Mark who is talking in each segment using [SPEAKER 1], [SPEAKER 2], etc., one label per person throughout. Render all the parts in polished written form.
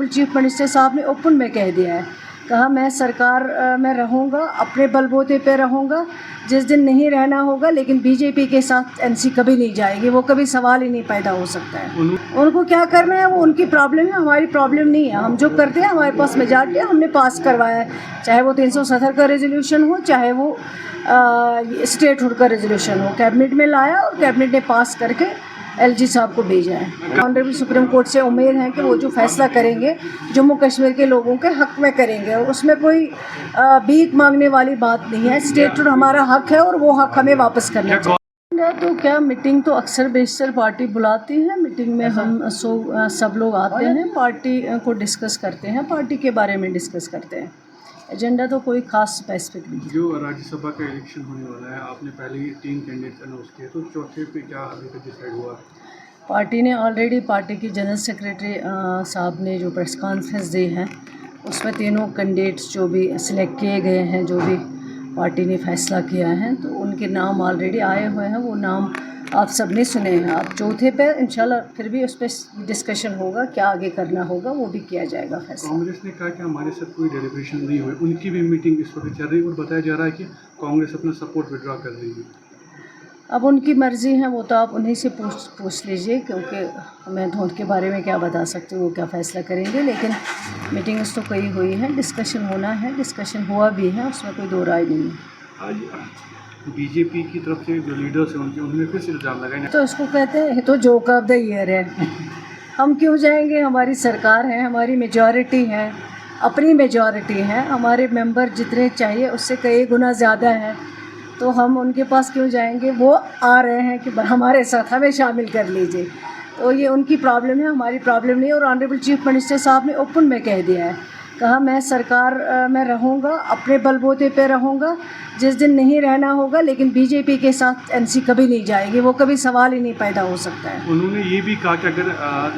[SPEAKER 1] Honourable chief minister साहब ने open में कह दिया है, कहा मैं सरकार में रहूँगा, अपने बलबूते पे रहूँगा, जिस दिन नहीं रहना होगा, लेकिन बीजेपी के साथ एनसी कभी नहीं जाएगी, वो कभी सवाल ही नहीं पैदा हो सकता है। उनको क्या करना है वो उनकी प्रॉब्लम है, हमारी प्रॉब्लम नहीं है। हम जो करते हैं हमारे पास मेजॉरिटी है, हमने पास करवाया है, चाहे वो 370 का रेजोल्यूशन हो, चाहे वो स्टेटहुड का रेजोल्यूशन हो, कैबिनेट में लाया और कैबिनेट ने पास करके एलजी साहब को भेजा है। ऑनरेबल सुप्रीम कोर्ट से उम्मीद है कि वो जो फैसला करेंगे जम्मू कश्मीर के लोगों के हक़ में करेंगे, और उसमें कोई भीख मांगने वाली बात नहीं है। स्टेटहुड हमारा हक़ है और वो हक़ हमें वापस करना चाहिए। तो क्या मीटिंग तो अक्सर बेशतर पार्टी बुलाती है, मीटिंग में हम सब लोग आते हैं, पार्टी को डिस्कस करते हैं, पार्टी के बारे में डिस्कस करते हैं। एजेंडा तो कोई खास स्पेसिफिक नहीं।
[SPEAKER 2] जो राज्यसभा का इलेक्शन होने वाला है, आपने पहले ही 3 कैंडिडेट्स अनाउंस किए, तो चौथे पे क्या अभी तक डिसाइड हुआ?
[SPEAKER 1] पार्टी ने ऑलरेडी, पार्टी की जनरल सेक्रेटरी साहब ने जो प्रेस कॉन्फ्रेंस दी है उसमें तीनों कैंडिडेट्स जो भी सिलेक्ट किए गए हैं, जो भी पार्टी ने फैसला किया है, तो उनके नाम ऑलरेडी आए हुए हैं। वो नाम आप सब ने सुने हैं। आप चौथे पे इंशाल्लाह फिर भी उस पर डिस्कशन होगा, क्या आगे करना होगा वो भी किया जाएगा फैसला।
[SPEAKER 2] कांग्रेस ने कहा कि हमारे साथ कोई डेलिब्रेशन नहीं हुई, उनकी भी मीटिंग इस वक्त चल रही है और बताया जा रहा है कि कांग्रेस अपना सपोर्ट विड्रॉ कर रही है।
[SPEAKER 1] अब उनकी मर्ज़ी है, वो तो आप उन्हीं से पूछ लीजिए, क्योंकि मैं तो उनके बारे में क्या बता सकती हूँ वो क्या फ़ैसला करेंगे। लेकिन मीटिंग्स तो कई हुई हैं, डिस्कशन होना है, डिस्कशन हुआ भी है, उसमें कोई दो राय नहीं है।
[SPEAKER 2] आज बीजेपी की तरफ से जो लीडर्स हैं उन्होंने फिर से इल्ज़ाम लगाए,
[SPEAKER 1] तो इसको कहते हैं तो जोक ऑफ द ईयर है। हम क्यों जाएंगे, हमारी सरकार है, हमारी मेजॉरिटी है, अपनी मेजॉरिटी है, हमारे मेंबर जितने चाहिए उससे कई गुना ज़्यादा है, तो हम उनके पास क्यों जाएंगे। वो आ रहे हैं कि हमारे साथ हमें शामिल कर लीजिए, तो ये उनकी प्रॉब्लम है, हमारी प्रॉब्लम नहीं है। और ऑनरेबल चीफ मिनिस्टर साहब ने ओपन में कह दिया है, कहा मैं सरकार में रहूँगा, अपने बलबूते पे रहूँगा, जिस दिन नहीं रहना होगा, लेकिन बीजेपी के साथ एनसी कभी नहीं जाएगी, वो कभी सवाल ही नहीं पैदा हो सकता है।
[SPEAKER 2] उन्होंने ये भी कहा कि अगर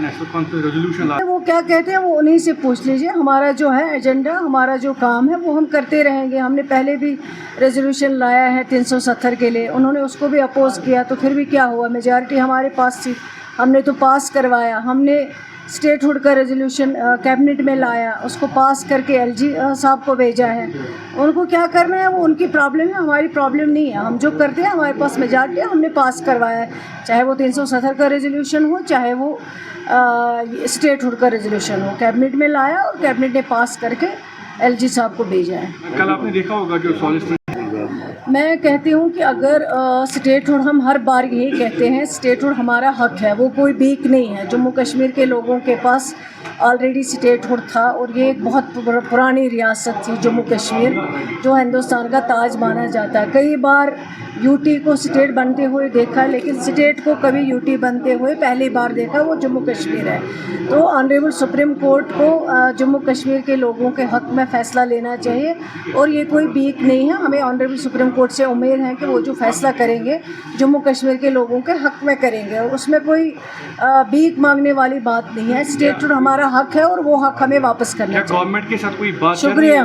[SPEAKER 2] नेशनल कॉन्फ्रेंस रेजोल्यूशन
[SPEAKER 1] वो क्या कहते हैं वो उन्हीं से पूछ लीजिए। हमारा जो है एजेंडा, हमारा जो काम है वो हम करते रहेंगे। हमने पहले भी रेजोल्यूशन लाया है 370 के लिए, उन्होंने उसको भी अपोज़ किया, तो फिर भी क्या हुआ, मेजॉरिटी हमारे पास थी, हमने तो पास करवाया। हमने स्टेटहुड का रेजोल्यूशन कैबिनेट में लाया, उसको पास करके एलजी साहब को भेजा है। उनको क्या करना है वो उनकी प्रॉब्लम है, हमारी प्रॉब्लम नहीं है। हम जो करते हैं हमारे पास मेजॉरिटी है, हमने पास करवाया है, चाहे वो 370 का रेजोल्यूशन हो, चाहे वो स्टेटहुड का रेजोल्यूशन हो, कैबिनेट में लाया और कैबिनेट ने पास करके एलजी साहब को भेजा है।
[SPEAKER 2] कल आपने देखा होगा कि सॉलिसिटर,
[SPEAKER 1] मैं कहती हूँ कि अगर स्टेटहुड, हम हर बार यही कहते हैं, स्टेटहुड हमारा हक़ है, वो कोई भीख नहीं है। जम्मू कश्मीर के लोगों के पास ऑलरेडी स्टेटहुड था, और ये एक बहुत पुरानी रियासत थी जम्मू कश्मीर, जो हिंदुस्तान का ताज माना जाता है। कई बार यूटी को स्टेट बनते हुए देखा, लेकिन स्टेट को कभी यूटी बनते हुए पहली बार देखा वो जम्मू कश्मीर है। तो ऑनरेबल सुप्रीम कोर्ट को जम्मू कश्मीर के लोगों के हक़ में फ़ैसला लेना चाहिए, और ये कोई भीख नहीं है। हमें ऑनरेबल सुप्रीम कोर्ट से उम्मीद है कि वो जो फैसला करेंगे जम्मू कश्मीर के लोगों के हक़ में करेंगे, और उसमें कोई भीख मांगने वाली बात नहीं है। स्टेटहुड हमारा हक़ है और वो हक़ हमें वापस करना चाहिए।
[SPEAKER 2] गवर्नमेंट के साथ कोई बात?
[SPEAKER 1] शुक्रिया।